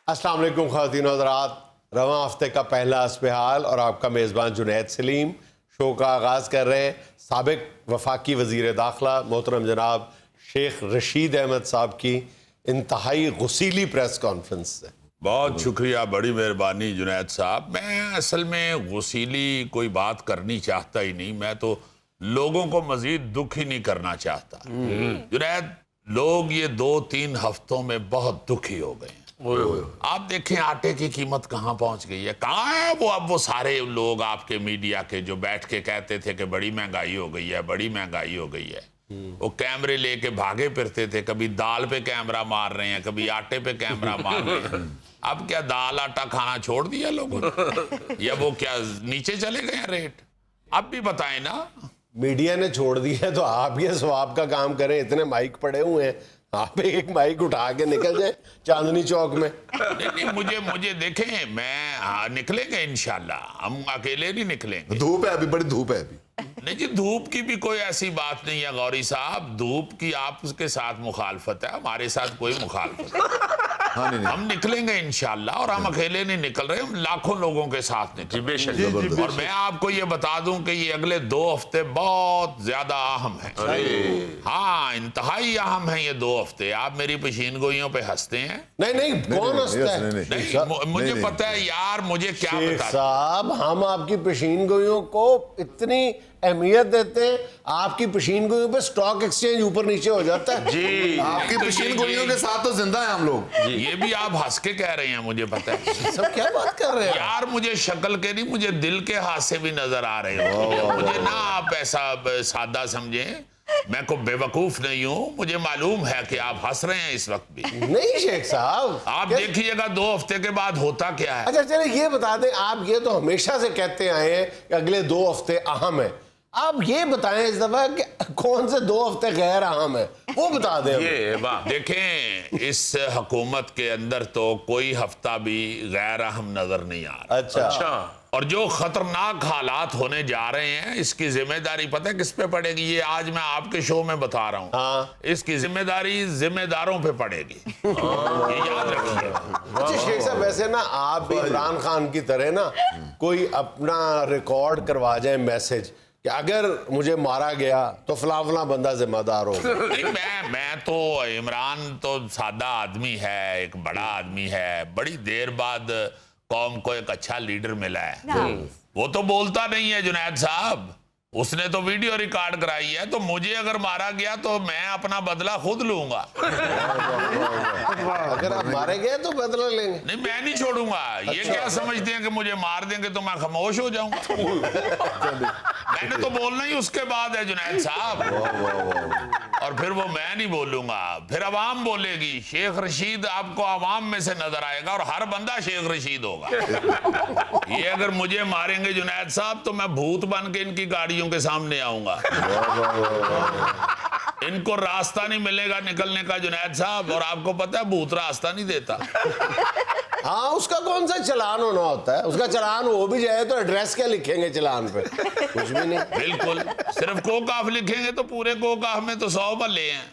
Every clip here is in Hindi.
अस्सलाम वालेकुम ख़वातीन और हज़रात, रवां हफ्ते का पहला अस्पहाल और आपका मेज़बान जुनैद सलीम शो का आगाज़ कर रहे हैं साबिक वफाकी वज़ीर दाखिला मोहतरम जनाब शेख रशीद अहमद साहब की इंतहाई गुसीली प्रेस कॉन्फ्रेंस से। बहुत शुक्रिया, बड़ी मेहरबानी जुनैद साहब। मैं असल में गुसीली कोई बात करनी चाहता ही नहीं, मैं तो लोगों को मजीद दुख ही नहीं करना चाहता। जुनैद, लोग ये 2-3 हफ्तों में बहुत दुखी हो गए हैं। आप देखें आटे की कीमत कहाँ पहुंच गई है, कहाँ है वो अब वो सारे लोग आपके मीडिया के जो बैठ के कहते थे कि बड़ी महंगाई हो गई है, बड़ी महंगाई हो गई है। वो कैमरे लेके भागे फिरते थे, कभी दाल पे कैमरा मार रहे हैं, कभी आटे पे कैमरा मार रहे हैं। अब क्या दाल आटा खाना छोड़ दिया लोगों ने, या वो क्या नीचे चले गए हैं रेट? अब भी बताएं ना। मीडिया ने छोड़ दिया तो आप ये सवाब का काम करें, इतने माइक पड़े हुए हैं, आप एक माइक उठा के निकल जाए चांदनी चौक में। नहीं, मुझे देखें, मैं निकलेंगे इंशाल्लाह, हम अकेले नहीं निकलेंगे। धूप है अभी, बड़ी धूप है अभी। नहीं जी, धूप की भी कोई ऐसी बात नहीं है गौरी साहब, धूप की आपके साथ मुखालफत है, हमारे साथ कोई मुखालफत नहीं। हाँ, नहीं। हम निकलेंगे इंशाल्लाह, और हम अकेले नहीं निकल रहे, हम लाखों लोगों के साथ निकलेंगे। और मैं आपको ये बता दूं कि ये अगले 2 हफ्ते बहुत ज्यादा अहम है। हाँ, इंतहाई अहम है ये 2 हफ्ते। आप मेरी पेशीन गोइयों पे हंसते हैं। नहीं, कौन हंसता है? नहीं, मुझे पता है यार, मुझे क्या शेख पता साहब, हम आपकी पेशीन गोइयों को इतनी अहमियत देते हैं, आपकी पेशीन गोइयों पे स्टॉक एक्सचेंज ऊपर नीचे हो जाता है जी। आपकी तो पेशीन गोलियों के साथ तो जिंदा है हम लोग। ये भी आप हंस के कह रहे हैं, मुझे पता है। सब क्या बात कर रहे हैं यार, मुझे शक्ल के नहीं, मुझे दिल के हादसे भी नजर आ रहे हो। मुझे ना आप ऐसा सादा समझें, मैं को बेवकूफ नहीं हूँ, मुझे मालूम है कि आप हंस रहे हैं इस वक्त भी। नहीं शेख साहब, आप देखिएगा 2 हफ्ते के बाद होता क्या है। अच्छा चलिए ये बता दें, आप ये तो हमेशा से कहते आए हैं कि अगले 2 हफ्ते अहम है, आप ये बताएं इस दफा कि कौन से 2 हफ्ते गैर अहम है, वो बता दें। ये देखें, इस हुकूमत के अंदर तो कोई हफ्ता भी गैर अहम नजर नहीं आ रहा। अच्छा। और जो खतरनाक हालात होने जा रहे हैं, इसकी जिम्मेदारी पता है किस पे पड़ेगी? ये आज मैं आपके शो में बता रहा हूँ। हाँ। इसकी जिम्मेदारी जिम्मेदारों पे पड़ेगी, ये याद रखिए। अच्छा शेख साहब, वैसे ना आप भी इमरान खान की तरह ना कोई अपना रिकॉर्ड करवा जाए मैसेज कि अगर मुझे मारा गया तो फला फला बंदा जिम्मेदार होगा। नहीं, मैं तो, इमरान तो सादा आदमी है, एक बड़ा आदमी है, बड़ी देर बाद कौम को एक अच्छा लीडर मिला है। वो तो बोलता नहीं है जुनैद साहब, उसने तो वीडियो रिकॉर्ड कराई है, तो मुझे अगर मारा गया तो मैं अपना बदला खुद लूंगा। अगर आप मारे गए तो बदला लेंगे। नहीं, मैं नहीं छोड़ूंगा। ये क्या समझते हैं कि मुझे मार देंगे तो मैं खामोश हो जाऊंगा? मैंने तो बोलना ही उसके बाद है जुनैद साहब, और फिर वो मैं नहीं बोलूंगा, फिर अवाम बोलेगी। शेख रशीद आपको अवाम में से नजर आएगा, और हर बंदा शेख रशीद होगा। ये अगर मुझे मारेंगे जुनैद साहब तो मैं भूत बन के इनकी गाड़ियों के सामने आऊंगा। इनको रास्ता नहीं मिलेगा निकलने का जुनैद साहब, और आपको पता है भूत रास्ता नहीं देता। हाँ, उसका कौन सा चलान होना होता है? उसका चलान हो भी जाए तो एड्रेस क्या लिखेंगे चलान पे? कुछ भी नहीं। बिल्कुल, सिर्फ कोकाफ लिखेंगे तो पूरे कोकाफ में तो 100 बल्ले हैं,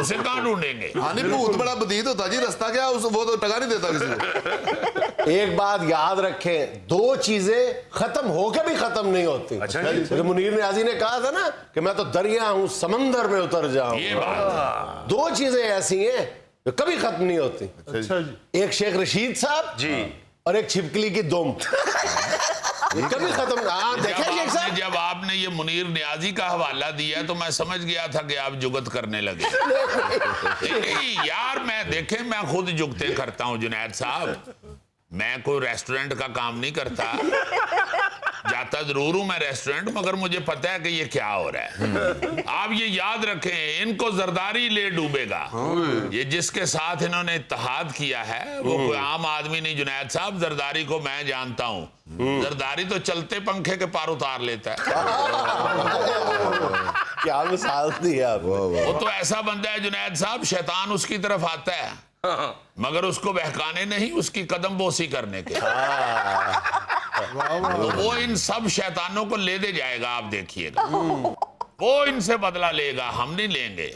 उसे कहाँ ढूंढेंगे? हाँ नहीं, भूत बड़ा बदीत होता जी, रास्ता क्या वो तो टका नहीं देता किसी को। एक बात याद रखें, 2 चीजें खत्म होके भी खत्म नहीं होती। अच्छा, मुनीर नियाजी ने कहा था ना कि मैं तो दरिया हूं, समंदर में उतर जाऊं। ये बात 2 चीजें ऐसी हैं जो कभी खत्म नहीं होती। अच्छा जी। एक शेख रशीद साहब जी, और एक छिपकली की दुम। ये कभी खत्म। हाँ देखें शेख साहब, जब आपने ये मुनीर नियाजी का हवाला दिया तो मैं समझ गया था कि आप जुगत करने लगे। नहीं यार, मैं खुद जुगते करता हूँ जुनैद साहब। मैं कोई रेस्टोरेंट का काम नहीं करता, जाता जरूर हूं मैं रेस्टोरेंट, मगर मुझे पता है कि ये क्या हो रहा है। आप ये याद रखें, इनको जरदारी ले डूबेगा। ये जिसके साथ इन्होंने इत्तेहाद किया है वो कोई आम आदमी नहीं जुनैद साहब। जरदारी को मैं जानता हूं, जरदारी तो चलते पंखे के पार उतार लेता है। क्या मिसाल दी आप। वो तो ऐसा बंदा है जुनैद साहब, शैतान उसकी तरफ आता है मगर उसको बहकाने नहीं, उसकी कदम बोसी करने के। तो वो इन सब शैतानों को ले दे जाएगा, आप देखिएगा। वो इनसे बदला लेगा, हम नहीं लेंगे।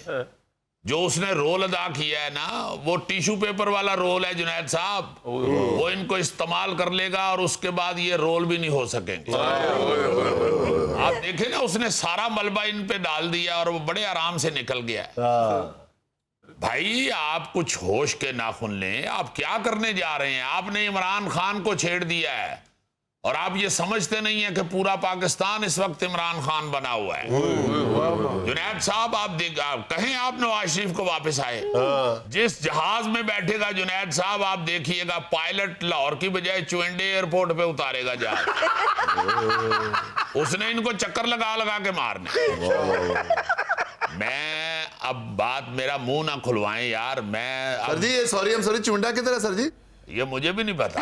जो उसने रोल अदा किया है ना, वो टिश्यू पेपर वाला रोल है जुनैद साहब। वो इनको इस्तेमाल कर लेगा और उसके बाद ये रोल भी नहीं हो सकेंगे। आप देखें ना, उसने सारा मलबा इन पे डाल दिया और वो बड़े आराम से निकल गया। भाई आप कुछ होश के नाखून लें, आप क्या करने जा रहे हैं? आपने इमरान खान को छेड़ दिया है और आप ये समझते नहीं है कि पूरा पाकिस्तान इस वक्त इमरान खान बना हुआ है। जुनैद साहब आप कहें आप नवाज शरीफ को वापस आए। जिस जहाज में बैठेगा जुनैद साहब, आप देखिएगा पायलट लाहौर की बजाय चुवेंडे एयरपोर्ट पे उतारेगा जहाज। उसने इनको चक्कर लगा लगा के मारने। मैं अब बात, मेरा मुंह ना खुलवाएं यार। मैं सर जी ये सॉरी हम सॉरी चुंडा किधर है सर जी? ये मुझे भी नहीं पता।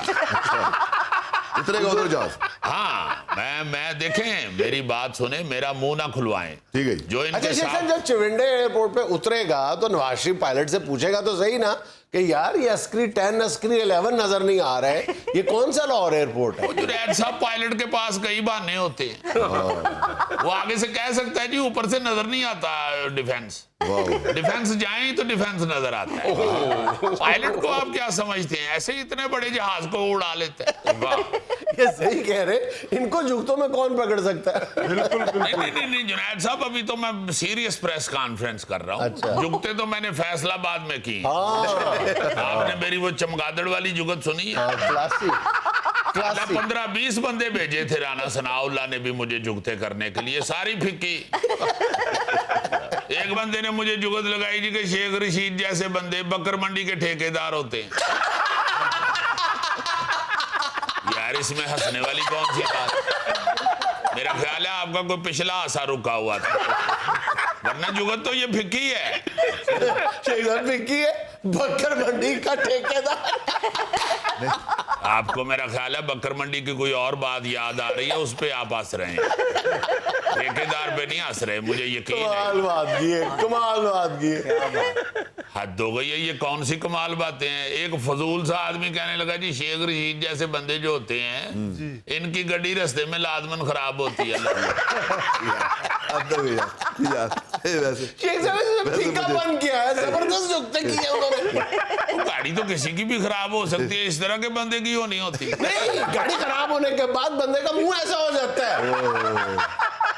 उतरेगा उधर जहाज? हाँ, मैं देखें, मेरी बात सुने, मेरा मुंह ना खुलवाएं। ठीक है। जो इनके अच्छा शेख साथ साहब, जब चुविंडे एयरपोर्ट पे उतरेगा तो नवाज शरीफ पायलट से पूछेगा तो सही ना कि यार ये अस्करी 10 अस्करी 11 नजर नहीं आ रहा है, ये कौन सा लाहौर एयरपोर्ट है? जुनैद साहब पायलट के पास कई बहाने होते हैं। वो आगे से कह सकता है जी ऊपर से नजर नहीं आता डिफेंस। डिफेंस जाए तो डिफेंस नजर आता है। पायलट को आप क्या समझते हैं? ऐसे इतने बड़े जहाज को उड़ा लेते हैं। वाह, ये सही कह रहे, इनको जुगतों में कौन पकड़ सकता है? नहीं जुनैद साहब, अभी तो मैं सीरियस प्रेस कॉन्फ्रेंस कर रहा हूँ। अच्छा। जुगते तो मैंने फैसलाबाद में की। आपने मेरी वो चमगादड़ वाली जुगत सुनी है? क्लासी 15-20 बंदे भेजे थे, राना सनाउल्लाह ने भी मुझे जुगते करने के लिए, सारी फिक्की। एक बंदे ने मुझे जुगत लगाई जी कि शेख रशीद जैसे बंदे बकर मंडी के ठेकेदार होते हैं। यार इसमें हंसने वाली कौन सी बात? मेरा ख्याल है आपका कोई पिछला आसा रुका हुआ था, वरना जुगत तो ये फिक्की है। शेख साहब फिक्की है, बकर मंडी का ठेकेदार। आपको मेरा ख्याल है बकर मंडी की कोई और बात याद आ रही है, उस पे आप हंस रहे हैं, ठेकेदार पे नहीं हंस रहे, मुझे यकीन है। कमाल बात की है, कमाल बात की है। हद हो गई है, ये कौन सी कमाल बातें हैं? एक फजूल सा आदमी कहने लगा जी शेख रशीद जैसे बंदे जो होते हैं इनकी गड्डी रास्ते में लाजमन खराब होती है। शेख साहब इसने फीकापन किया है, जबरदस्त जुगते किए उन्होंने। गाड़ी तो किसी की भी खराब हो सकती है, इस तरह के बंदे की होनी होती। नहीं, गाड़ी खराब होने के बाद बंदे का मुंह ऐसा हो जाता है।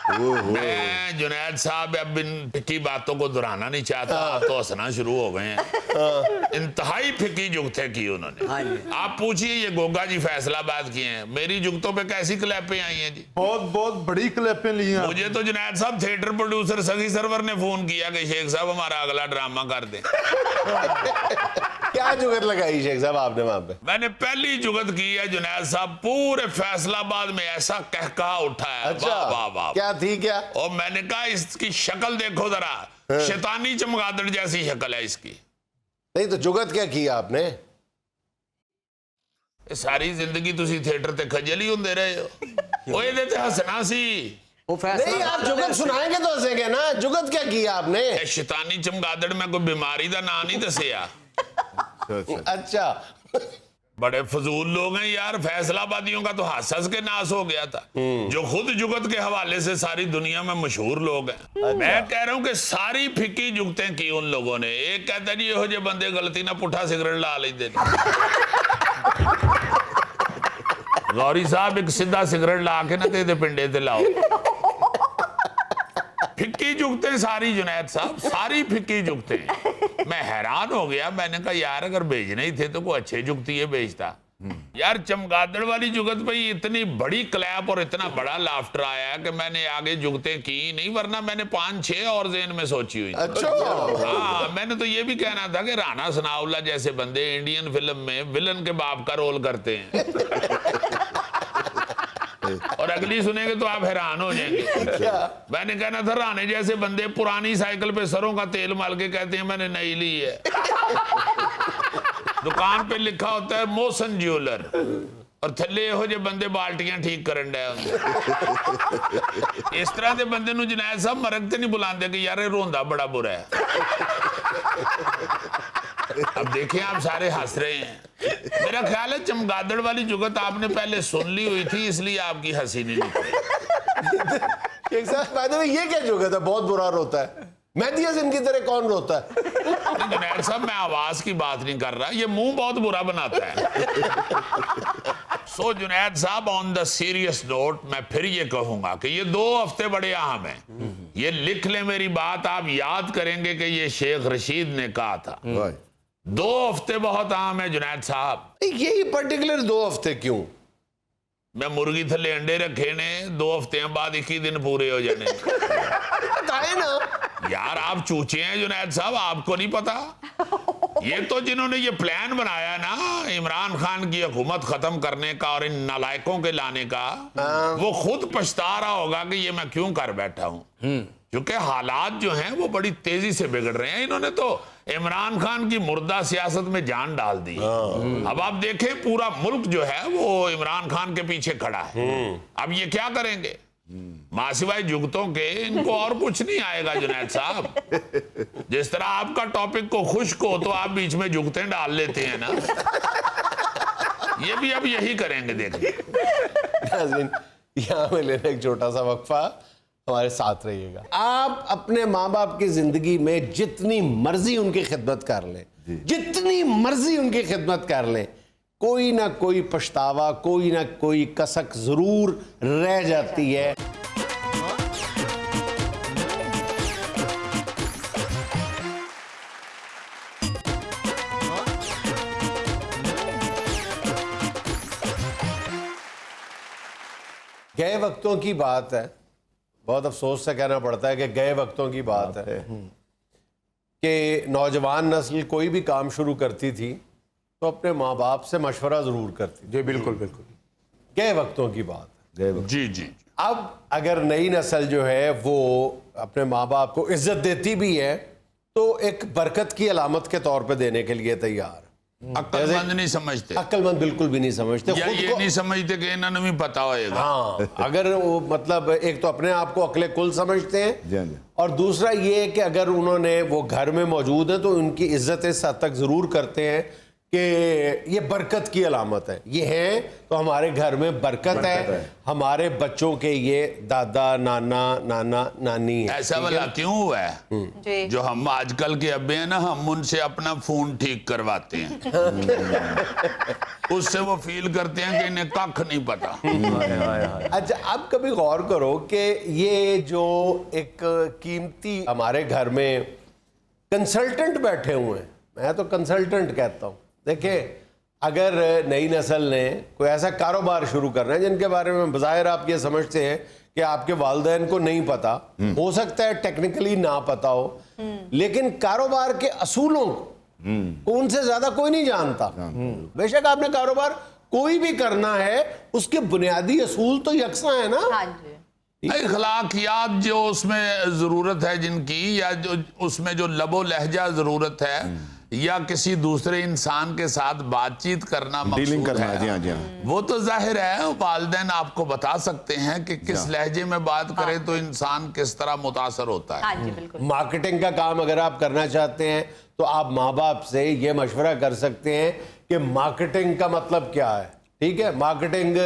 मैं जुनैद साहब अब इन फिक्की बातों को दोहराना नहीं चाहता, तो हंसना शुरू हो गए हैं। इंतहाई फिक्की जुगते की उन्होंने। आप पूछिए ये गोगा जी फैसलाबाद की हैं, मेरी जुगतों पे कैसी क्लैपें आई हैं जी? बहुत बड़ी क्लैपें ली हैं। मुझे तो जुनैद साहब थिएटर प्रोड्यूसर सगी सरवर ने फोन किया कि शेख साहब हमारा अगला ड्रामा कर दें। क्या जुगत लगाई शेख साहब आपने वहां पे? मैंने पहली जुगत की है जुनैद साहब, पूरे फैसलाबाद में ऐसा कहकहा उठा है। अच्छा, वाह वाह वाह। क्या थी क्या? और मैंने कहा इसकी शक्ल देखो जरा, शैतानी चमगादड़ जैसी शक्ल है इसकी। नहीं तो जुगत क्या किया आपने? सारी जिंदगी तुसी थिएटर ते खजल ही होंदे रहे हो। ओए ते हंसना सी। नहीं, आप जुगत सुनाएंगे तो हंसेंगे ना। जुगत क्या किया आपने? शैतानी चमगादड़ में कोई बीमारी का नाम नहीं दसिया। अच्छा, बड़े फजूल लोग हैं यार, फैसलाबादियों का तो हंस हंस के नाश हो गया था, जो खुद जुगत के हवाले से सारी दुनिया में मशहूर लोग हैं। मैं कह रहा हूं कि सारी फिक्की जुगतें की उन लोगों ने। एक कहता है जी यहो जे बंदे गलती ना पुठा सिगरेट ला लेते। गौरी साहब एक सीधा सिगरेट ला के ना ते पिंडे ते लाओ। फिक्की जुगतें सारी जुनैद साहब, सारी फिक्की जुगतें। मैं हैरान हो गया, मैंने कहा यार अगर भेजने ही थे तो कोई अच्छे जुगती है भेजता। यार चमगादड़ वाली जुगत पे इतनी बड़ी क्लैप और इतना बड़ा लाफ्टर आया कि मैंने आगे जुगतें की नहीं, वरना मैंने 5-6 और ज़हन में सोची हुई। अच्छा। हाँ, मैंने तो ये भी कहना था कि राना सनाउल्लाह जैसे बंदे इंडियन फिल्म में विलन के बाप का रोल करते हैं। और अगली सुनेंगे तो आप हैरान हो जाएंगे। मैंने कहना था राणे जैसे बंदे पुरानी साइकिल पे सरों का तेल माल के कहते हैं मैंने नई ली है। दुकान पे लिखा होता है मोशन ज्वेलर, और थल्ले हो जे बंदे बाल्टियां ठीक करन डे होंदे। इस तरह के बंदे नूं जुनैद साहब मरग ते नहीं बुलांदे कि यार रोंदा बड़ा बुरा है। अब देखिए आप सारे हंस रहे हैं। मेरा ख्याल है चमगादड़ वाली जुगत आपने पहले सुन ली हुई थी, इसलिए आपकी हंसी नहीं निकली। एक साथ ये क्या जुगत है? बहुत बुरा रोता है। मेहदी हसन की तरह कौन रोता है? जुनैद साहब, मैं आवाज की बात नहीं कर रहा, ये मुंह बहुत बुरा बनाता है। सो जुनैद साहब, ऑन द सीरियस नोट मैं फिर ये कहूंगा कि ये 2 हफ्ते बड़े अहम हैं। ये लिख ले मेरी बात, आप याद करेंगे कि ये शेख रशीद ने कहा था। 2 हफ्ते बहुत अहम है जुनैद साहब। यही पर्टिकुलर 2 हफ्ते क्यों? मैं मुर्गी थले अंडे रखे ने, 2 हफ्ते बाद 21 दिन पूरे हो जाने। बताए ना यार, आप चूचे हैं जुनैद साहब, आपको नहीं पता? ये तो जिन्होंने ये प्लान बनाया ना इमरान खान की हुकूमत खत्म करने का और इन नालायकों के लाने का, वो खुद पछता रहा होगा कि ये मैं क्यों कर बैठा हूं। क्योंकि हालात जो हैं वो बड़ी तेजी से बिगड़ रहे हैं। इन्होंने तो इमरान खान की मुर्दा सियासत में जान डाल दी। अब आप देखें, पूरा मुल्क जो है वो इमरान खान के पीछे खड़ा है। अब ये क्या करेंगे? मासिवाई जुगतों के इनको और कुछ नहीं आएगा जुनैद साहब। जिस तरह आपका टॉपिक को खुश्क हो तो आप बीच में जुगतें डाल लेते हैं ना, ये भी अब यही करेंगे, देखिए। नाज़रीन, यहाँ में लेना एक छोटा सा वक्फा, हमारे साथ रहिएगा। आप अपने माँ बाप की जिंदगी में जितनी मर्जी उनकी खिदमत कर लें, जितनी मर्जी उनकी खिदमत कर लें, कोई ना कोई पछतावा, कोई ना कोई कसक जरूर रह जाती है। गए वक्तों की बात है, बहुत अफसोस से कहना पड़ता है कि गए वक्तों की बात है कि नौजवान नस्ल कोई भी काम शुरू करती थी तो अपने माँ बाप से मशवरा ज़रूर करती। जी बिल्कुल बिल्कुल, गए वक्तों की बात है। जी जी। अब अगर नई नस्ल जो है वो अपने माँ बाप को इज्जत देती भी है तो एक बरकत की अलामत के तौर पे देने के लिए तैयार। अक्लमंद नहीं समझते, अक्लमंद बिल्कुल भी नहीं समझते, या खुद ये को नहीं समझते कि इन्होंने भी पता होएगा। हाँ, अगर वो मतलब एक तो अपने आप को अक्ले कुल समझते हैं, और दूसरा ये कि अगर उन्होंने वो घर में मौजूद है तो उनकी इज्जत इस हद तक जरूर करते हैं कि ये बरकत की अलामत है, ये है तो हमारे घर में बरकत है, हमारे बच्चों के ये दादा नाना नाना नानी है। ऐसा वाला क्यों हुआ है? जो हम आजकल के अब्बे हैं ना, हम उनसे अपना फोन ठीक करवाते हैं। उससे वो फील करते हैं कि इन्हें कख नहीं पता। अच्छा, अब कभी गौर करो कि ये जो एक कीमती हमारे घर में कंसल्टेंट बैठे हुए हैं, मैं तो कंसल्टेंट कहता हूँ। देखिए, अगर नई नस्ल ने कोई ऐसा कारोबार शुरू करना है जिनके बारे में बज़ाहिर आप ये समझते हैं कि आपके वालिदैन को नहीं पता, हो सकता है टेक्निकली ना पता हो, लेकिन कारोबार के असूलों को उनसे ज्यादा कोई नहीं जानता। बेशक आपने कारोबार कोई भी करना है, उसके बुनियादी असूल तो यकसा है ना। हाँ जी। अखलाकियात जो उसमें जरूरत है जिनकी, या जो उसमें जो लबो लहजा जरूरत है, या किसी दूसरे इंसान के साथ बातचीत करना, डीलिंग मकसूद करना, है, जी हाँ, जी हाँ। वो तो जाहिर है वालिदैन आपको बता सकते हैं कि किस लहजे में बात करें तो इंसान किस तरह मुतासर होता है। हाँ जी बिल्कुल। मार्केटिंग का काम अगर आप करना चाहते हैं तो आप माँ बाप से ये मशवरा कर सकते हैं कि मार्केटिंग का मतलब क्या है। ठीक है, मार्केटिंग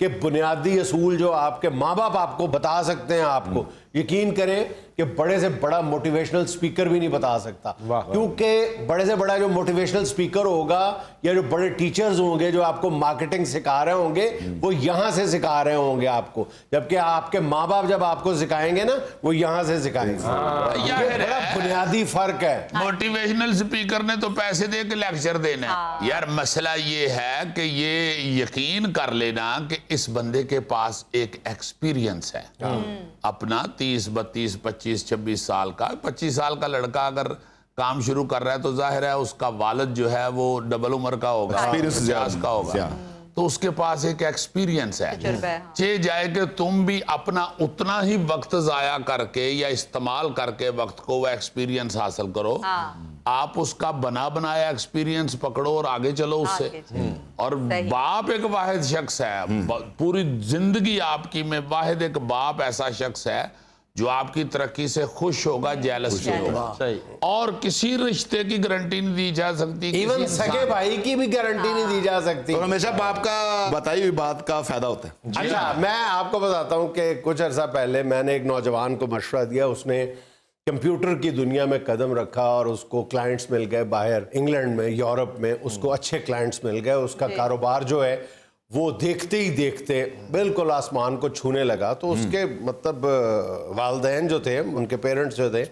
के बुनियादी असूल जो आपके माँ बाप आपको बता सकते हैं, आपको यकीन करें कि बड़े से बड़ा मोटिवेशनल स्पीकर भी नहीं बता सकता, क्योंकि बड़े से बड़ा जो मोटिवेशनल स्पीकर होगा या जो बड़े टीचर्स होंगे जो आपको मार्केटिंग सिखा रहे होंगे, वो यहाँ से सिखा रहे होंगे आपको, जबकि आपके माँ बाप जब आपको सिखाएंगे ना, वो यहाँ से सिखाएंगे। ये बड़ा बुनियादी फर्क है। मोटिवेशनल स्पीकर ने तो पैसे दे के लेक्चर देना है। यार मसला ये है कि ये यकीन कर लेना कि इस बंदे के पास एक एक्सपीरियंस है अपना, 30 32 25 26 साल का। 25 साल का लड़का अगर काम शुरू कर रहा है तो जाहिर है उसका वालिद जो है वो डबल उम्र का होगा, 50 का होगा, तो उसके पास एक एक्सपीरियंस है। चे जाए कि तुम भी अपना उतना ही वक्त जाया करके या इस्तेमाल करके वक्त को वो एक्सपीरियंस हासिल करो। आप उसका बना बनाया एक्सपीरियंस पकड़ो और आगे चलो उससे। और बाप एक वाहिद शख्स है, पूरी जिंदगी आपकी में वाहिद एक बाप ऐसा शख्स है जो आपकी तरक्की से खुश होगा, जेलस नहीं होगा। और किसी रिश्ते की गारंटी नहीं दी जा सकती, इवन सगे भाई की भी गारंटी नहीं दी जा सकती। और हमेशा बाप का बताई हुई बात का फायदा होता है। अच्छा, मैं आपको बताता हूं कि कुछ अर्सा पहले मैंने एक नौजवान को मशवरा दिया, उसने कंप्यूटर की दुनिया में कदम रखा और उसको क्लाइंट्स मिल गए बाहर, इंग्लैंड में, यूरोप में, उसको अच्छे क्लाइंट्स मिल गए, उसका कारोबार जो है वो देखते ही देखते बिल्कुल आसमान को छूने लगा। तो उसके मतलब वालिदैन जो थे, उनके पेरेंट्स जो थे,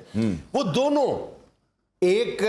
वो दोनों, एक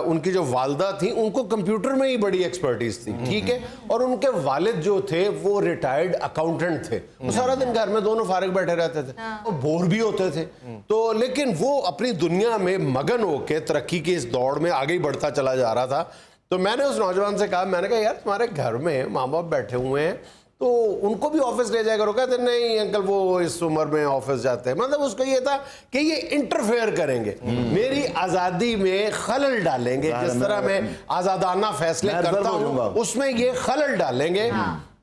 उनकी जो वालदा थी उनको कंप्यूटर में ही बड़ी एक्सपर्टीज थी, ठीक है, और उनके वालिद जो थे वो रिटायर्ड अकाउंटेंट थे। वो सारा दिन घर में दोनों फारिग बैठे रहते थे, वो बोर भी होते थे। तो लेकिन वो अपनी दुनिया में मगन होके तरक्की की इस दौड़ में आगे ही बढ़ता चला जा रहा था। तो मैंने उस नौजवान से कहा, मैंने कहा यार तुम्हारे घर में माँ बाप बैठे हुए हैं तो उनको भी ऑफिस ले जाएगा। वो कहते नहीं अंकल वो इस उम्र में ऑफिस जाते हैं। मतलब उसको ये था कि ये इंटरफेयर करेंगे, मेरी आज़ादी में खलल डालेंगे, जिस तरह मैं आज़ादाना फैसले करता हूँ उसमें ये खलल डालेंगे।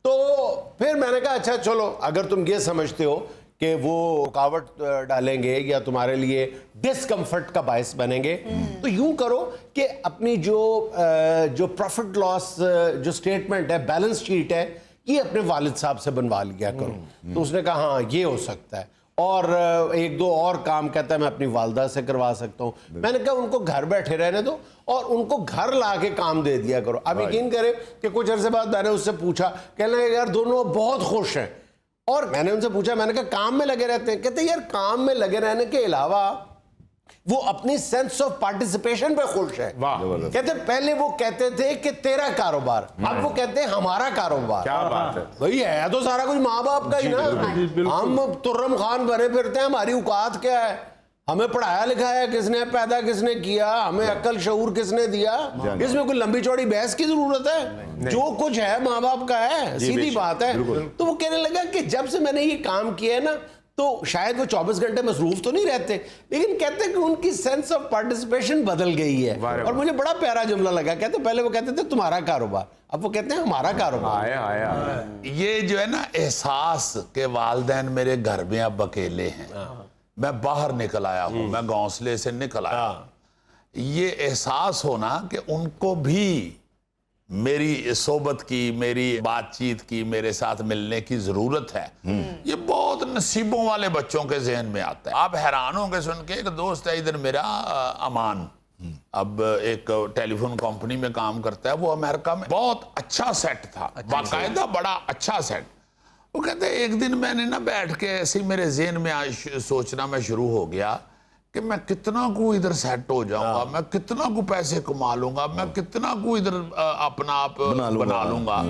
तो फिर मैंने कहा अच्छा चलो, अगर तुम ये समझते हो कि वो रुकावट डालेंगे या तुम्हारे लिए डिस्कम्फर्ट का बायस बनेंगे, तो यूं करो कि अपनी जो प्रॉफिट लॉस जो स्टेटमेंट है, बैलेंस शीट है, ये अपने वालिद साहब से बनवा लिया करो। तो उसने कहा हाँ ये हो सकता है, और एक दो और काम कहता है मैं अपनी वालदा से करवा सकता हूँ। मैंने कहा उनको घर बैठे रहने दो और उनको घर ला के काम दे दिया करो। अब यकीन करें कि कुछ अरसे बाद मैंने उससे पूछा, कहने लगे यार दोनों बहुत खुश हैं। और मैंने उनसे पूछा, मैंने कहा काम में लगे रहते हैं? कहते यार काम में लगे रहने के अलावा वो अपनी सेंस ऑफ पार्टिसिपेशन पे खुश है। कहते पहले वो कहते थे कि तेरा कारोबार, अब वो कहते हैं हमारा कारोबार। क्या बात है भाई, है तो सारा कुछ माँ बाप का ही ना। हम तुर्रम खान बने फिरते हैं, हमारी औकात क्या है? हमें पढ़ाया लिखाया किसने, पैदा किसने किया, हमें अक्ल शऊर किसने दिया? इसमें कोई लंबी चौड़ी बहस की जरूरत है? जो कुछ है माँ बाप का है, सीधी बात है। तो वो कहने लगा कि जब से मैंने ये काम किया है ना, तो शायद वो 24 घंटे मसरूफ तो नहीं रहते, लेकिन कहते हैं कि उनकी सेंस ऑफ पार्टिसिपेशन बदल गई है। और मुझे बड़ा प्यारा जुमला लगा। कहते पहले वो कहते थे तुम्हारा कारोबार, अब वो कहते हैं हमारा कारोबार। ये जो है ना एहसास के वालिदैन मेरे घर में अब अकेले हैं, मैं बाहर निकल आया हूं, मैं घोंसले से निकल आया, ये एहसास होना कि उनको भी मेरी सोबत की, मेरी बातचीत की, मेरे साथ मिलने की जरूरत है, ये बहुत नसीबों वाले बच्चों के जहन में आता है। आप हैरान होंगे सुन के। एक दोस्त है इधर मेरा, अमान, अब एक टेलीफोन कंपनी में काम करता है, वो अमेरिका में, बहुत अच्छा सेट था, बाकायदा बड़ा अच्छा सेट। वो कहते एक दिन मैंने ना बैठ के ऐसे ही मेरे जहन में सोचना मैं शुरू हो गया कि मैं कितना को इधर सेट हो जाऊंगा, मैं कितना को पैसे कमा लूंगा, मैं कितना को इधर अपना आप बना लूंगा।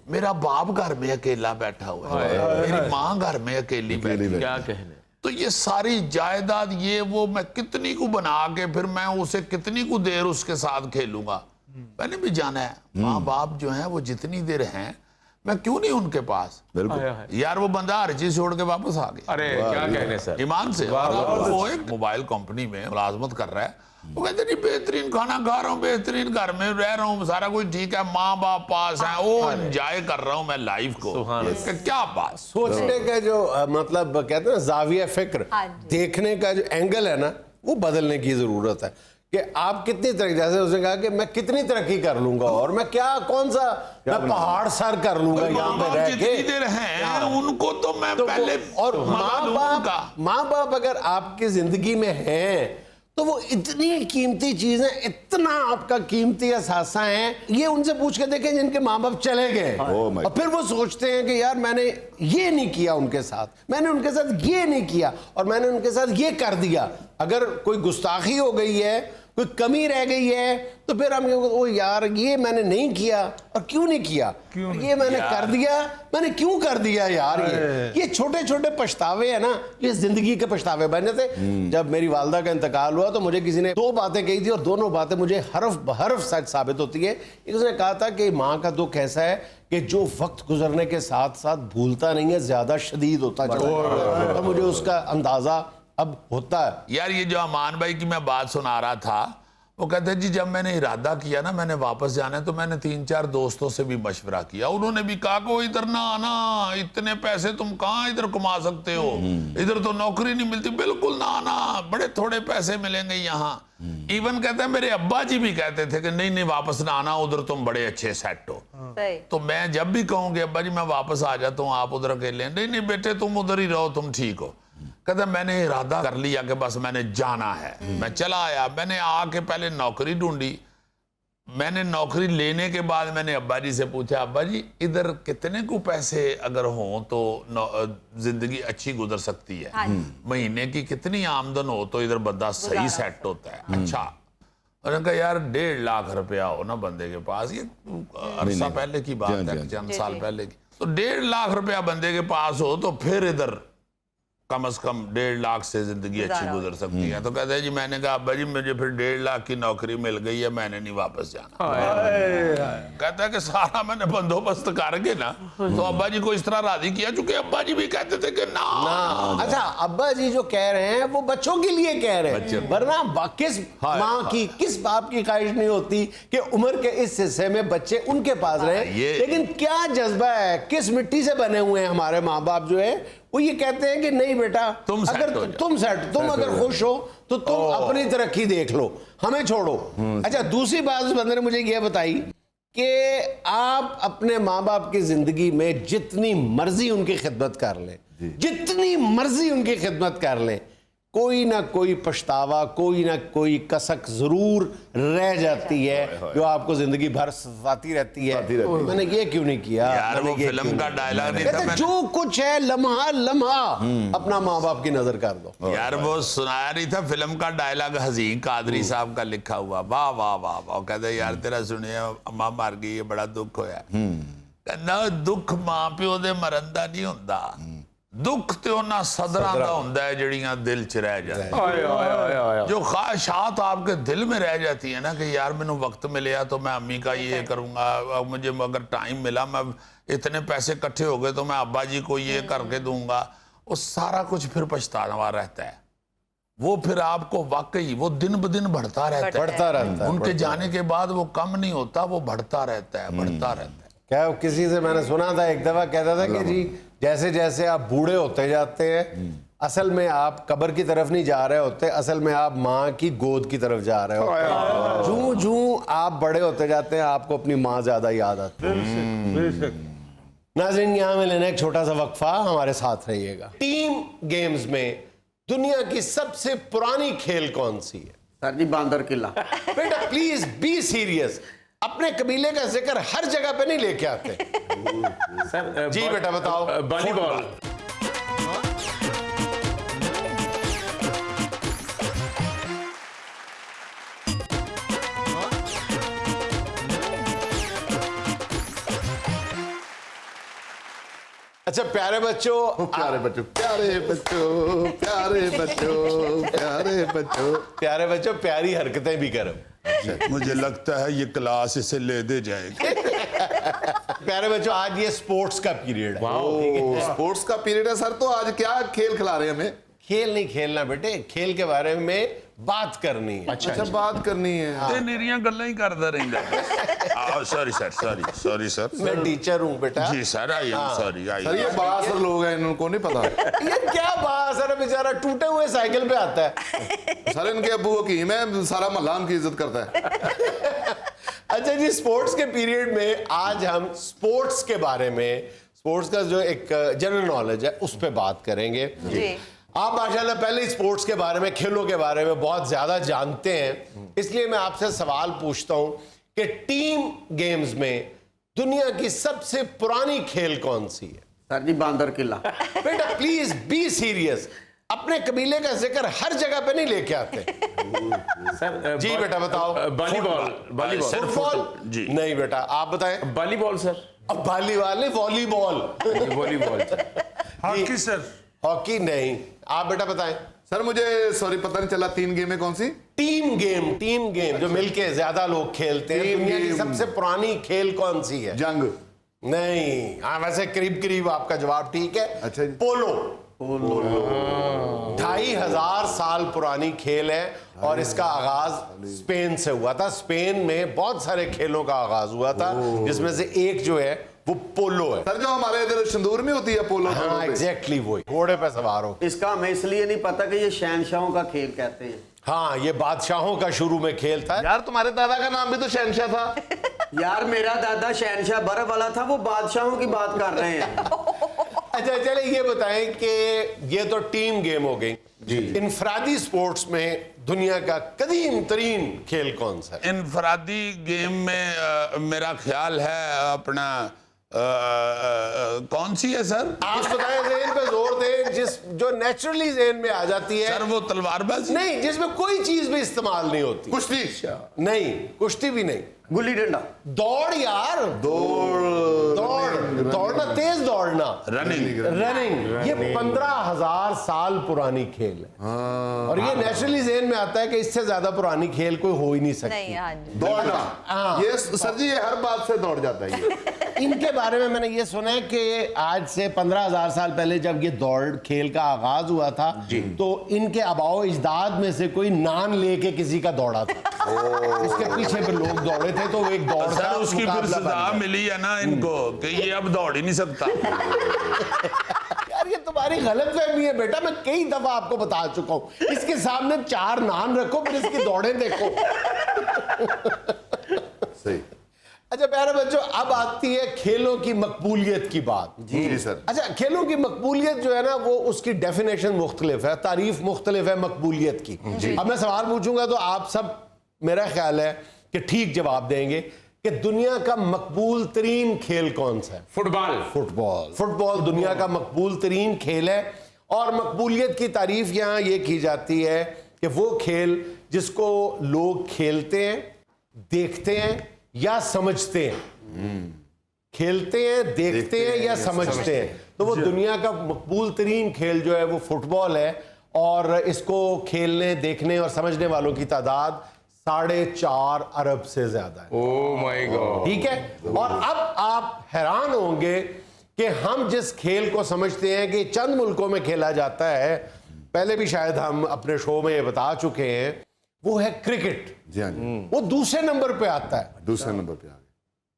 मेरा बाप घर में अकेला बैठा हुआ है, मेरी माँ घर में अकेली बैठी है, क्या कहने। तो ये सारी जायदाद ये वो मैं कितनी को बना के फिर मैं उसे कितनी को देर उसके साथ खेलूंगा। मैंने भी जाना है माँ बाप जो है वो जितनी देर हैं, मैं क्यों नहीं उनके पास। बिल्कुल यार, वो बंदा हर चीज छोड़ के वापस आ गया। अरे क्या कहने सर, ईमान से। वो एक मोबाइल कंपनी में मुलाजमत कर रहा है, वो कहते नहीं बेहतरीन खाना खा रहा हूँ, बेहतरीन घर में रह रहा हूँ, सारा कुछ ठीक है, माँ बाप पास है, वो एंजॉय कर रहा हूँ मैं लाइफ को। क्या बात, सोचने का जो मतलब कहते हैं ना जाविया फिक्र, देखने का जो एंगल है ना, वो बदलने की जरूरत है कि आप कितनी तरक्की, जैसे उसने कहा कि मैं कितनी तरक्की कर लूंगा और मैं क्या कौन सा मैं पहाड़ सर कर लूंगा यहाँ पे रह के। देर हैं उनको तो मैं पहले, और माँ बाप अगर आपकी जिंदगी में हैं तो वो इतनी कीमती चीजें, इतना आपका कीमती असासा है, ये उनसे पूछ के देखें जिनके माँ बाप चले गए और फिर वो सोचते हैं कि यार मैंने ये नहीं किया उनके साथ, मैंने उनके साथ ये नहीं किया और मैंने उनके साथ ये कर दिया। अगर कोई गुस्ताखी हो गई है, कोई कमी रह गई है, तो फिर हम ओ यार ये मैंने नहीं किया, और क्यों नहीं किया, ये मैंने कर दिया, मैंने क्यों कर दिया यार। ये छोटे छोटे पछतावे है ना, ये जिंदगी के पछतावे बने थे। जब मेरी वालदा का इंतकाल हुआ तो मुझे किसी ने दो बातें कही थी और दोनों बातें मुझे हरफ बहरफ सच साबित होती है। एक उसने कहा था कि माँ का दुख ऐसा है कि जो वक्त गुजरने के साथ साथ भूलता नहीं है, ज्यादा शदीद होता चला जाता है, और मुझे उसका अंदाजा अब होता है। यार ये जो अमान भाई की मैं बात सुना रहा था, वो कहते जी जब मैंने इरादा किया ना मैंने वापस जाना है, तो मैंने 3-4 दोस्तों से भी मशवरा किया, उन्होंने भी कहा को इधर ना आना, इतने पैसे तुम कहाँ इधर कमा सकते हो, इधर तो नौकरी नहीं मिलती, बिल्कुल ना आना, बड़े थोड़े पैसे मिलेंगे यहाँ। इवन कहते हैं मेरे अब्बा जी भी कहते थे कि नहीं नहीं वापस ना आना, उधर तुम बड़े अच्छे सेट हो। तो मैं जब भी कहूँगी अब्बा जी मैं वापस आ जाता हूँ, आप उधर अकेले, नहीं नहीं बेटे तुम उधर ही रहो, तुम ठीक हो। कहता मैंने इरादा कर लिया कि बस मैंने जाना है। मैं चला आया, मैंने आके पहले नौकरी ढूंढी। मैंने नौकरी लेने के बाद मैंने अब्बा जी से पूछा, अब्बा जी इधर कितने को पैसे अगर हों तो जिंदगी अच्छी गुजर सकती है, महीने की कितनी आमदन हो तो इधर बंदा सही सेट होता है। अच्छा, उन्होंने कहा यार 1.5 लाख रुपया हो ना बंदे के पास, ये अरसा पहले की बात है, चंद साल पहले की, तो 1.5 लाख रुपया बंदे के पास हो तो फिर इधर कम से कम 1.5 लाख से जिंदगी अच्छी गुजर सकती है। तो कहते हैं जी, मैंने कहा अब्बा जी मुझे फिर 1.5 लाख की नौकरी मिल गई है, मैंने नहीं वापस जाना। कहता है कि सारा मैंने बंदोबस्त करके ना, तो अब्बा जी को इस तरह राजी किया, चूंकि अब्बा जी भी कहते थे कि ना। अच्छा, अब्बा जी जो कह रहे हैं वो बच्चों के लिए कह रहे हैं, वरना किस माँ की किस बाप की ख्वाहिश नहीं होती कि उम्र के इस हिस्से में बच्चे उनके पास रहे। लेकिन क्या जज्बा है, किस मिट्टी से बने हुए हैं हमारे माँ बाप जो है, वो ये कहते हैं कि नहीं बेटा, तुम अगर खुश हो तो तुम अपनी तरक्की देख लो, हमें छोड़ो। अच्छा, दूसरी बात उस बंदे ने मुझे यह बताई कि आप अपने माँ बाप की जिंदगी में जितनी मर्जी उनकी खिदमत कर लें, जितनी मर्जी उनकी खिदमत कर लें, कोई ना कोई पछतावा, कोई ना कोई कसक जरूर रह जाती है जो आपको जिंदगी भर सताती रहती है। मैंने ये क्यों नहीं किया यार, वो फिल्म का डायलॉग नहीं था, जो कुछ है लम्हा लम्हा अपना माँ बाप की नजर कर दो। यार वो सुनाया नहीं था फिल्म का डायलॉग, हसीन कादरी साहब का लिखा हुआ, वाह वाह वाह वाह। कहते यार तेरा सुनिए अम्मा मर गई है, बड़ा दुख होया। कहना दुख मां प्यो दे मरन दा नहीं हुंदा, दुख ते उन्हां सदरां दा हुंदा है जड़ियां दिल च रह जाती, जो ख्वाहिशात आपके दिल में रह जाती है ना कि यार मैंने वक्त मिले तो मैं अम्मी का ये करूंगा, मुझे अगर टाइम मिला, मैं इतने पैसे इकट्ठे हो गए तो मैं अब्बा जी को ये करके दूंगा, वो सारा कुछ फिर पछतावा रहता है। वो फिर आपको वाकई वो दिन ब दिन बढ़ता रहता है, उनके जाने के बाद वो कम नहीं होता, वो बढ़ता रहता है, बढ़ता रहता है। क्या किसी से मैंने सुना था एक दफा, कहता था कि जी जैसे जैसे आप बूढ़े होते जाते हैं, असल में आप कब्र की तरफ नहीं जा रहे होते, असल में आप माँ की गोद की तरफ जा रहे होते। जूं जूं आप बड़े होते जाते हैं, आपको अपनी माँ ज्यादा याद आती है। नाज़रीन, यहाँ में लेना एक छोटा सा वक्फा, हमारे साथ रहिएगा। टीम गेम्स में दुनिया की सबसे पुरानी खेल कौन सी है? सर जी, बांदर किला। बेटा प्लीज बी सीरियस, अपने कबीले का जिक्र हर जगह पे नहीं लेके आते। सर जी बेटा बताओ। वॉलीबॉल। अच्छा प्यारे बच्चों, प्यारे बच्चों, प्यारे बच्चों, प्यारे बच्चों, प्यारे बच्चों, प्यारे बच्चों, प्यारी हरकतें भी करो। मुझे लगता है ये क्लास इसे ले दे जाएगी। प्यारे बच्चों, आज ये स्पोर्ट्स का पीरियड है। स्पोर्ट्स का पीरियड है सर, तो आज क्या खेल खिला रहे हैं हमें? खेल नहीं खेलना बेटे, खेल के बारे में बात करनी है। अच्छा बात करनी है। ते निरियां गल्लां ही करदा रहिंदा। सॉरी सर, सॉरी सर, मैं टीचर हूँ बेटा। जी sir, I am sorry. Sir ये बासर लोग हैं, इनको नहीं पता। ये क्या बात है, बेचारा टूटे हुए साइकिल पे आता है। सर इनके अब्बू हकीम है, सारा मोहल्ला उनकी इज्जत करता है। अच्छा जी, स्पोर्ट्स के पीरियड में आज हम स्पोर्ट्स के बारे में, स्पोर्ट्स का जो एक जनरल नॉलेज है उस पर बात करेंगे। जी। आप माशाल्लाह पहले ही स्पोर्ट्स के बारे में, खेलों के बारे में बहुत ज्यादा जानते हैं, इसलिए मैं आपसे सवाल पूछता हूं कि टीम गेम्स में दुनिया की सबसे पुरानी खेल कौन सी है? सर जी, बांदर किला। बेटा प्लीज बी सीरियस, अपने कबीले का जिक्र हर जगह पे नहीं लेके आते। सर जी बेटा बताओ। वॉलीबॉल। फुटबॉल जी नहीं बेटा, आप बताएं। Volleyball sir. अब वॉलीबॉल नहीं, volleyball. Volleyball. Hockey sir. Hockey नहीं, आप बेटा बताएं। सर मुझे सॉरी पता नहीं चला, 3 गेमें कौन सी? टीम गेम जो मिलके ज्यादा लोग खेलते हैं। दुनिया की सबसे पुरानी खेल कौन सी है? जंग नहीं। हाँ वैसे करीब करीब आपका जवाब ठीक है। अच्छा जी। पोलो। 2500 साल पुरानी खेल है और इसका आगाज स्पेन से हुआ था। स्पेन में बहुत सारे खेलों का आगाज हुआ था, जिसमें से एक जो है वो पोलो है। सर जो हमारे इधर संदूर में होती है पोलो। हाँ एग्जैक्टली वही, घोड़े पे सवार हो। इसका हमें इसलिए नहीं पता कि ये शहनशाहों का खेल कहते हैं। हाँ ये बादशाहों का शुरू में खेल था। यार तुम्हारे दादा का नाम भी तो शहनशाह था। यार मेरा दादा शहनशाह बर्फ वाला था, वो बादशाहों की बात कर रहे हैं। अच्छा चले ये बताएं कि ये तो टीम गेम हो गई जी। इनफरादी स्पोर्ट्स में दुनिया का कदीम तरीन खेल कौन सा है? इनफरादी गेम में मेरा ख्याल है अपना कौन सी है सर? आप बताएं, ज़हन पे जोर दें, जो नेचुरली ज़हन में आ जाती है। सर वो तलवारबाजी नहीं, जिसमें कोई चीज भी इस्तेमाल नहीं होती। कुश्ती, नहीं, कुश्ती भी नहीं। गुल्ली डंडा, दौड़ यार, दौड़ना, तेज दौड़ना, रनिंग। ये 15,000 साल पुरानी खेल है और ये नेचुरली ज़हन में आता है कि इससे ज्यादा पुरानी खेल कोई हो ही नहीं सकती। नहीं, हाँ जी। दौड़ना। हाँ। ये सर जी ये हर बात से दौड़ जाता है ये। इनके बारे में मैंने ये सुना है कि आज से 15,000 साल पहले जब ये दौड़ खेल का आगाज हुआ था तो इनके आबाओ इजदाद में से कोई नान लेके किसी का दौड़ा था। इसके पीछे पे लोग दौड़े थे तो एक दौड़ सर का उसकी फिर मुकाबला सजा बन गया। मिली है ना इनको कि ये अब दौड़ ही नहीं सकता। यार ये तुम्हारी गलतफहमी है बेटा, मैं कई दफा आपको बता चुका हूं। इसके सामने 4 नान रखो फिर इसकी दौड़ें देखो। सही। अच्छा प्यारे बच्चों, अब आती है खेलों की मकबूलियत की बात। जी सर। अच्छा, खेलों की मकबूलियत जो है ना वो उसकी डेफिनेशन मुख्तलिफ है, तारीफ मुख्तलिफ है मकबूलियत की। अब मैं सवाल पूछूंगा तो आप सब मेरा ख्याल है कि ठीक जवाब देंगे कि दुनिया का मकबूल तरीन खेल कौन सा है? फुटबॉल। फुटबॉल दुनिया का मकबूल तरीन खेल है और मकबूलियत की तारीफ यहाँ ये की जाती है कि वो खेल जिसको लोग खेलते हैं, देखते हैं या समझते हैं। खेलते हैं, देखते हैं या समझते हैं, तो वो दुनिया का मकबूल तरीन खेल जो है वो फुटबॉल है और इसको खेलने, देखने और समझने वालों की तादाद 4.5 अरब से ज्यादा है। Oh my God. ठीक है। और अब आप हैरान होंगे कि हम जिस खेल को समझते हैं कि चंद मुल्कों में खेला जाता है, पहले भी शायद हम अपने शो में ये बता चुके हैं, वो है क्रिकेट। जी हाँ जी। वो दूसरे नंबर पे आता है। दूसरे नंबर पे आ गए।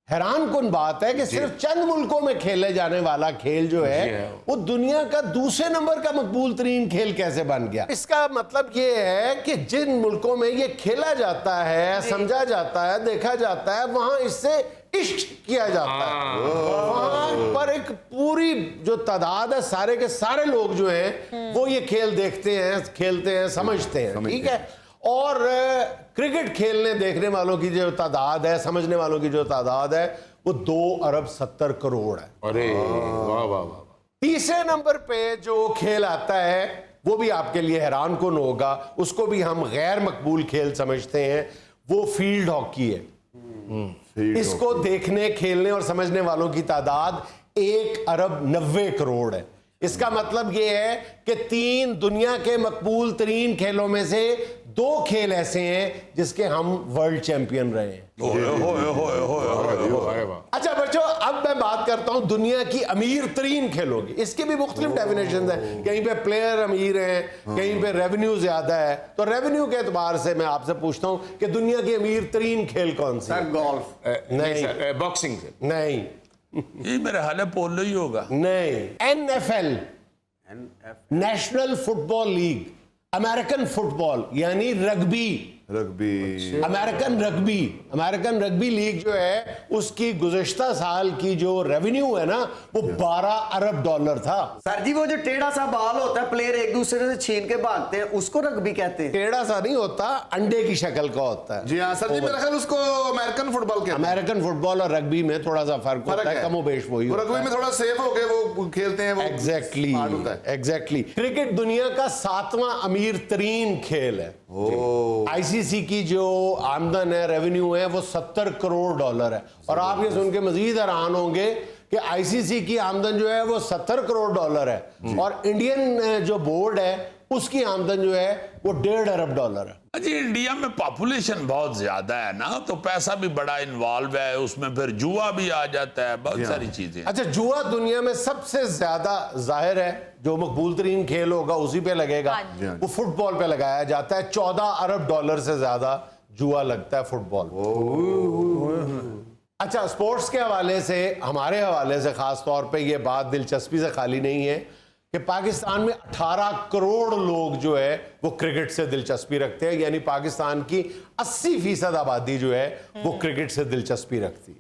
हैरान कुन बात है कि सिर्फ चंद मुल्कों में खेले जाने वाला खेल जो है वो दुनिया का दूसरे नंबर का मकबूल तरीन खेल कैसे बन गया? इसका मतलब ये है कि जिन मुल्कों में ये खेला जाता है, समझा जाता है, देखा जाता है, वहां इससे इश्क किया जाता है। वहां पर एक पूरी जो तादाद है, सारे के सारे लोग जो हैं वो ये खेल देखते हैं, खेलते हैं, समझते हैं। ठीक है। और क्रिकेट खेलने देखने वालों की जो तादाद है, समझने वालों की जो तादाद है वो 2 अरब 70 करोड़ है। अरे वाह वाह वाह। तीसरे नंबर पे जो खेल आता है वो भी आपके लिए हैरान कुन होगा, उसको भी हम गैर मकबूल खेल समझते हैं, वो फील्ड हॉकी है। इसको देखने, खेलने और समझने वालों की तादाद 1 अरब 90 करोड़ है। इसका मतलब यह है कि 3 दुनिया के मकबूल तरीन खेलों में से 2 खेल ऐसे हैं जिसके हम वर्ल्ड चैंपियन रहे हैं। अच्छा बच्चों, अब मैं बात करता हूं दुनिया की अमीर तरीन खेलों की। इसके भी मुख्तलिफ डेफिनेशन हैं। कहीं पे प्लेयर अमीर हैं, कहीं पे रेवेन्यू ज्यादा है। तो रेवेन्यू के एतबार से मैं आपसे पूछता हूं कि दुनिया की अमीर तरीन खेल कौन सी? Sir golf. नहीं। बॉक्सिंग। नहीं। ये मेरे हाल है पोलो ही होगा। नहीं। NFL, national football league, American football यानी रग्बी, अमेरिकन रग्बी लीग जो है उसकी गुज़िश्ता साल की जो रेवेन्यू है ना वो 12 अरब डॉलर था। सर जी वो जो टेढ़ा सा बाल होता है, प्लेयर एक दूसरे से छीन के भागते हैं, उसको रग्बी कहते हैं। टेढ़ा सा नहीं होता, अंडे की शक्ल का होता है। जी हाँ सर जी, मेरा ख्याल उसको अमेरिकन फुटबॉल कहते हैं। अमेरिकन फुटबॉल और रग्बी में थोड़ा सा फर्क होता है, कमो बेश वही होता रग्बी है। में थोड़ा सेफ हो गए वो खेलते हैं, वो स्मार्ट होता है। एग्जैक्टली। क्रिकेट दुनिया का 7वां अमीर तरीन खेल है। आईसीसी की जो आमदन है, रेवेन्यू है, वो 70 करोड़ डॉलर है। और आप ये सुन के मजीद हैरान होंगे कि आईसीसी की आमदन जो है वो 70 करोड़ डॉलर है और इंडियन जो बोर्ड है उसकी आमदन जो है वो 1.5 अरब डॉलर है। अजी इंडिया में पॉपुलेशन बहुत ज्यादा है ना, तो पैसा भी बड़ा इन्वॉल्व है उसमें, फिर जुआ भी आ जाता है, बहुत सारी चीजें। अच्छा, जुआ दुनिया में सबसे ज्यादा जाहिर है जो मकबूल तरीन खेल होगा उसी पे लगेगा। वो फुटबॉल पे लगाया जाता है। 14 अरब डॉलर से ज्यादा जुआ लगता है फुटबॉल। अच्छा, स्पोर्ट्स के हवाले से, हमारे हवाले से खास तौर पे ये बात दिलचस्पी से खाली नहीं है कि पाकिस्तान में 18 करोड़ लोग जो है वो क्रिकेट से दिलचस्पी रखते हैं। यानी पाकिस्तान की 80% आबादी जो है वो क्रिकेट से दिलचस्पी रखती है।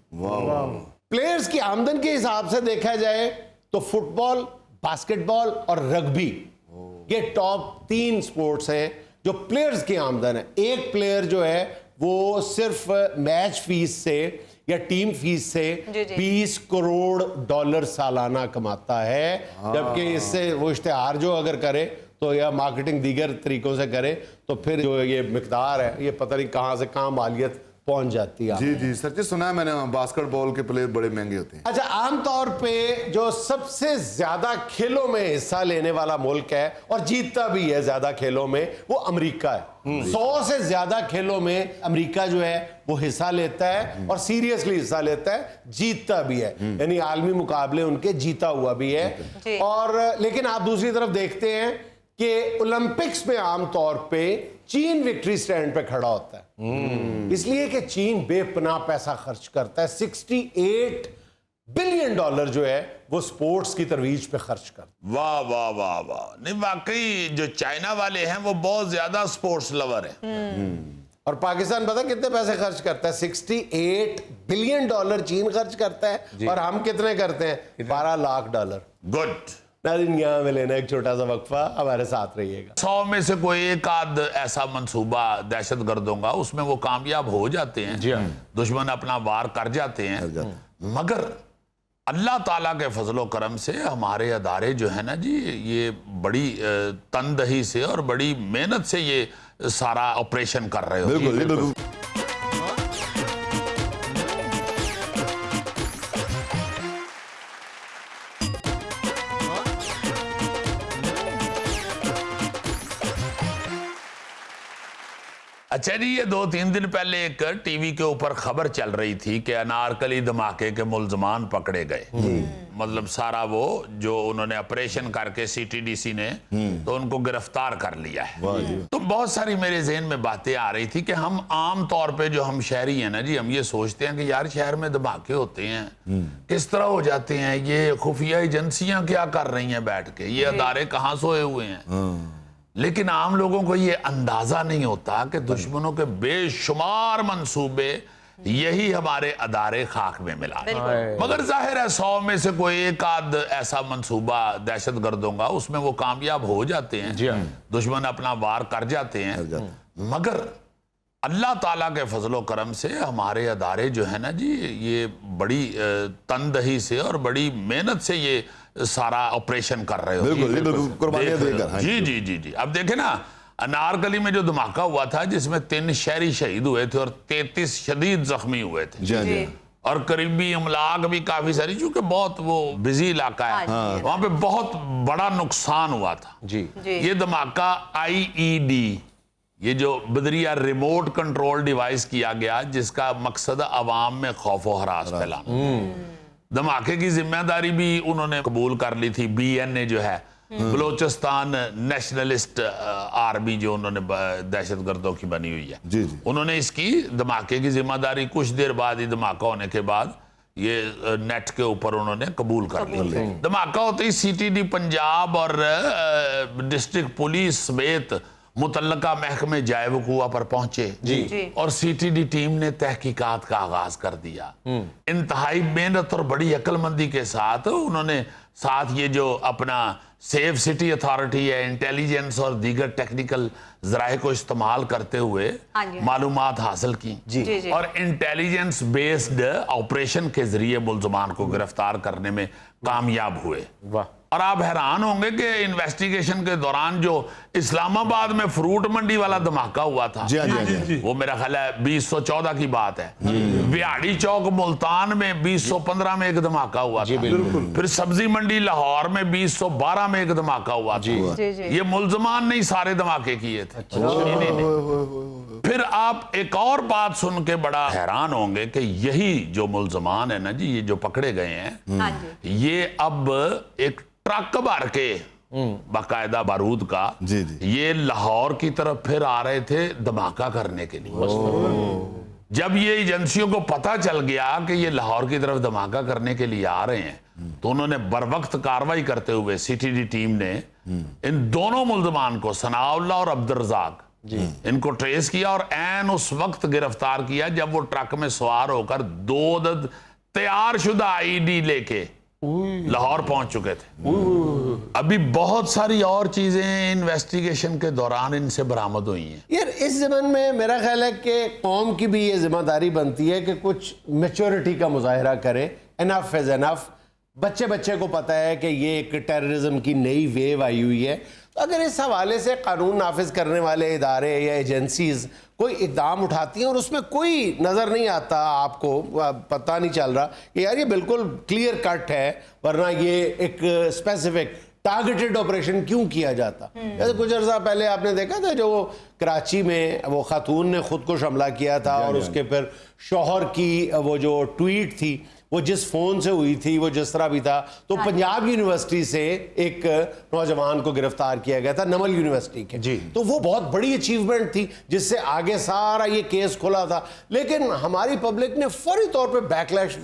प्लेयर्स की आमदन के हिसाब से देखा जाए तो फुटबॉल बास्केटबॉल और रग्बी, ये टॉप 3 स्पोर्ट्स हैं जो प्लेयर्स की आमदन है। एक प्लेयर जो है वो सिर्फ मैच फीस से या टीम फीस से 20 करोड़ डॉलर सालाना कमाता है, जबकि इससे वो इश्तेहार जो अगर करे तो या मार्केटिंग दीगर तरीकों से करे तो फिर जो ये मिकदार है ये पता नहीं कहाँ से कहाँ मालियत पहुंच जाती है। जी जी सर जी, सुना है मैंने बास्केटबॉल के प्लेयर बड़े महंगे होते हैं। अच्छा, आमतौर पे जो सबसे ज्यादा खेलों में हिस्सा लेने वाला मुल्क है और जीतता भी है ज्यादा खेलों में, वो अमेरिका है। 100 से ज्यादा खेलों में अमेरिका जो है वो हिस्सा लेता है और सीरियसली हिस्सा लेता है, जीतता भी है, यानी आलमी मुकाबले उनके जीता हुआ भी है। और लेकिन आप दूसरी तरफ देखते हैं कि ओलंपिक्स में आमतौर पे चीन विक्ट्री स्टैंड पे खड़ा होता है, इसलिए कि चीन बेपनाह पैसा खर्च करता है। 68 बिलियन डॉलर जो है वो स्पोर्ट्स की तरवीज पे खर्च करता है। वाह वाह वाह वाह, नहीं वाकई जो चाइना वाले हैं वो बहुत ज्यादा स्पोर्ट्स लवर हैं। और पाकिस्तान पता कितने पैसे खर्च करता है? 68 बिलियन डॉलर चीन खर्च करता है और हम कितने करते हैं? 12 लाख डॉलर। गुड। नाज़रीन, यहाँ में लेना एक छोटा सा वक्फा, हमारे साथ रहिएगा। 100 में से कोई एक आध ऐसा मंसूबा दहशत गर्दों का, उसमें वो कामयाब हो जाते हैं, दुश्मन अपना वार कर जाते हैं, मगर अल्लाह ताला के फजलो करम से हमारे अदारे जो है ना जी, ये बड़ी तनदही से और बड़ी मेहनत से ये सारा ऑपरेशन कर रहे हो। बिल्कुल बिल्कुल। अच्छा जी, ये 2-3 दिन पहले एक टीवी के ऊपर खबर चल रही थी कि अनारकली धमाके के मुल्जमान पकड़े गए। मतलब सारा वो जो उन्होंने ऑपरेशन करके सीटीडीसी ने तो उनको गिरफ्तार कर लिया है। तो बहुत सारी मेरे ज़हन में बातें आ रही थी कि हम आम तौर पे जो हम शहरी हैं ना जी, हम ये सोचते हैं कि यार शहर में धमाके होते हैं, किस तरह हो जाते हैं, ये खुफिया एजेंसियां क्या कर रही हैं बैठ के, ये अदारे कहाँ सोए हुए हैं। लेकिन आम लोगों को ये अंदाजा नहीं होता कि दुश्मनों के बेशुमार मंसूबे यही हमारे अदारे खाक में मिला। मगर जाहिर है 100 में से कोई एक आध ऐसा मंसूबा दहशत गर्दों का, उसमें वो कामयाब हो जाते हैं, दुश्मन अपना वार कर जाते हैं, मगर अल्लाह ताला के फजलो करम से हमारे अदारे जो है ना जी, ये बड़ी तनदही से और बड़ी मेहनत से ये सारा ऑपरेशन कर रहे हो। बिल्कुल, कुर्बानियां देकर। जी जी जी जी। अब देखे ना, अनारकली में जो धमाका हुआ था जिसमें 3 शहरी शहीद हुए थे और 33 शदीद जख्मी हुए थे। जी जी। और करीबी इमलाक भी काफी सारी, चूंकि बहुत वो बिजी इलाका है, वहां पे बहुत बड़ा नुकसान हुआ था। जी। ये धमाका IED, ये जो बदरिया रिमोट कंट्रोल डिवाइस किया गया, जिसका मकसद अवाम में खौफ व हरास फैलाना। धमाके की जिम्मेदारी भी उन्होंने कबूल कर ली थी। BNA जो है, बलोचिस्तान नेशनलिस्ट आर्मी, जो उन्होंने दहशत गर्दों की बनी हुई है, जी जी। उन्होंने इसकी धमाके की जिम्मेदारी कुछ देर बाद ही, धमाका होने के बाद ये नेट के ऊपर उन्होंने कबूल कर ली। धमाका होते ही CTD पंजाब और डिस्ट्रिक्ट पुलिस समेत मुतल्लका महकमे जाए वकूआ पर पहुंचे जी। और CTD टीम ने तहकीकात का आगाज कर दिया। इंतहाई मेहनत और बड़ी अक्लमंदी के साथ उन्होंने ये जो अपना सेफ सिटी अथॉरिटी है, इंटेलिजेंस और दीगर टेक्निकल जराए को इस्तेमाल करते हुए मालूमात हासिल की जी। और इंटेलिजेंस बेस्ड ऑपरेशन के जरिए मुल्जमान को गिरफ्तार करने में कामयाब हुए। वाह। और आप हैरान होंगे कि इन्वेस्टिगेशन के दौरान जो इस्लामाबाद में फ्रूट मंडी वाला धमाका हुआ था, वो मेरा ख्याल है 2014 की बात है। बिहाड़ी चौक मुल्तान में 2015 में एक धमाका हुआ था। फिर सब्जी मंडी लाहौर में 2012 में एक धमाका हुआ था। ये मुल्जमान ने सारे धमाके किए थे। फिर आप एक और बात सुन के बड़ा हैरान होंगे कि यही जो मुल्जमान है ना जी, ये जो पकड़े गए हैं, ये अब एक ट्रक भर के बाकायदा बारूद का जी जी। ये लाहौर की तरफ फिर आ रहे थे धमाका करने के लिए। जब ये एजेंसियों को पता चल गया कि ये लाहौर की तरफ धमाका करने के लिए आ रहे हैं, तो उन्होंने बरवक्त कार्रवाई करते हुए CTD टीम ने इन दोनों मुल्जमान को, सनाउल्लाह और अब्दुल रज़ाक, इनको ट्रेस किया और ऐन उस वक्त गिरफ्तार किया जब वो ट्रक में सवार होकर 2 तैयार शुदा IED लेके लाहौर पहुंच चुके थे। अभी बहुत सारी और चीजें इन्वेस्टिगेशन के दौरान इनसे बरामद हुई हैं। यार इस ज़माने में मेरा ख्याल है कि कौम की भी ये जिम्मेदारी बनती है कि कुछ मैच्योरिटी का मुजाहरा करे। Enough is enough. बच्चे बच्चे को पता है कि ये एक टेररिज्म की नई वेव आई हुई है, तो अगर इस हवाले से कानून नाफिज करने वाले इदारे या एजेंसीज कोई इकदाम उठाती हैं और उसमें कोई नज़र नहीं आता, आपको पता नहीं चल रहा कि यार ये बिल्कुल क्लियर कट है, वरना ये एक स्पेसिफिक टारगेटेड ऑपरेशन क्यों किया जाता। जैसे कुछ अर्सा पहले आपने देखा था जो कराची में वो खातून ने खुद को हमला किया था और उसके फिर शौहर की वो जो ट्वीट थी वो जिस फ़ोन से हुई थी, वो जिस तरह भी था, तो पंजाब यूनिवर्सिटी से एक नौजवान को गिरफ्तार किया गया था, नमल यूनिवर्सिटी के जी। तो वो बहुत बड़ी अचीवमेंट थी जिससे आगे सारा ये केस खुला था। लेकिन हमारी पब्लिक ने फौरी तौर पे बैकलैश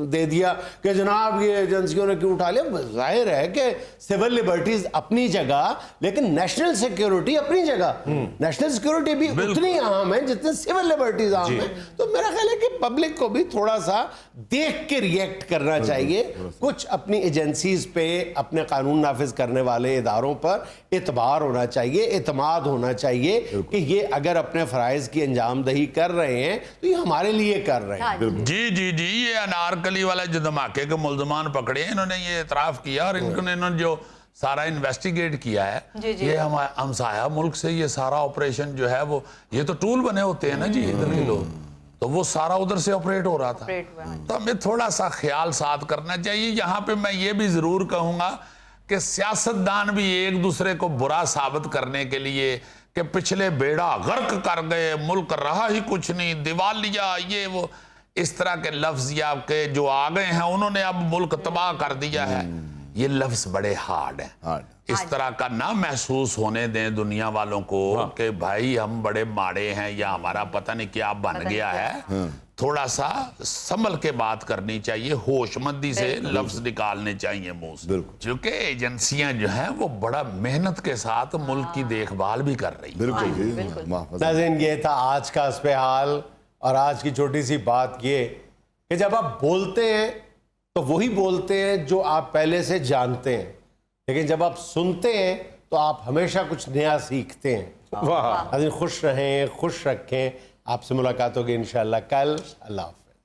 दे दिया कि जनाब ये एजेंसियों ने क्यों उठा लिया। जाहिर है कि सिविल लिबर्टीज अपनी जगह, लेकिन नेशनल सिक्योरिटी अपनी जगह। नेशनल सिक्योरिटी भी उतनी अहम है जितनी सिविल लिबर्टीज अहम है। तो मेरा ख्याल है कि पब्लिक को भी थोड़ा सा देख के रिएक्ट करना चाहिए, कुछ अपनी एजेंसीज पे, अपने कानून नाफिज करने वाले इदारों पर एतबार होना चाहिए, एतमाद होना चाहिए कि ये अगर अपने फ़राइज़ की अंजामदही कर रहे हैं तो ये हमारे लिए कर रहे हैं। जी जी जी, ये अनारकली वाला जो धमाके के मुल्ज़मान पकड़े हैं, इन्होंने ये इतराफ़ किया और इन्होंने जो सारा इन्वेस्टिगेट किया है, ये हमारे हमसाया मुल्क से ये सारा ऑपरेशन जो है वो, ये तो टूल बने होते हैं ना जी इधर के लोग, तो वो सारा उधर से ऑपरेट हो रहा था। तो हमें थोड़ा सा ख्याल साथ करना चाहिए। यहाँ पे मैं ये भी जरूर कहूंगा कि सियासतदान भी एक दूसरे को बुरा साबित करने के लिए कि पिछले बेड़ा गर्क कर गए, मुल्क रहा ही कुछ नहीं, दिवालिया, ये वो, इस तरह के लफ्ज या के जो आ गए हैं, उन्होंने अब मुल्क तबाह कर दिया है, ये लफ्ज बड़े हार्ड हैं। इस तरह का ना महसूस होने दें दुनिया वालों को कि भाई हम बड़े माड़े हैं या हमारा पता नहीं क्या बन गया है। थोड़ा सा संभल के बात करनी चाहिए, होशमंदी से लफ्ज निकालने चाहिए मुंह से, क्योंकि एजेंसियां जो हैं वो बड़ा मेहनत के साथ मुल्क की देखभाल भी कर रही हैं। नाज़रीन, ये था आज का इस्पे हाल, और आज की छोटी सी बात ये कि जब आप बोलते हैं तो वही बोलते हैं जो आप पहले से जानते हैं, लेकिन जब आप सुनते हैं तो आप हमेशा कुछ नया सीखते हैं। खुश रहें, खुश रखें। आपसे मुलाकात होगी इंशाअल्लाह कल। अल्लाह।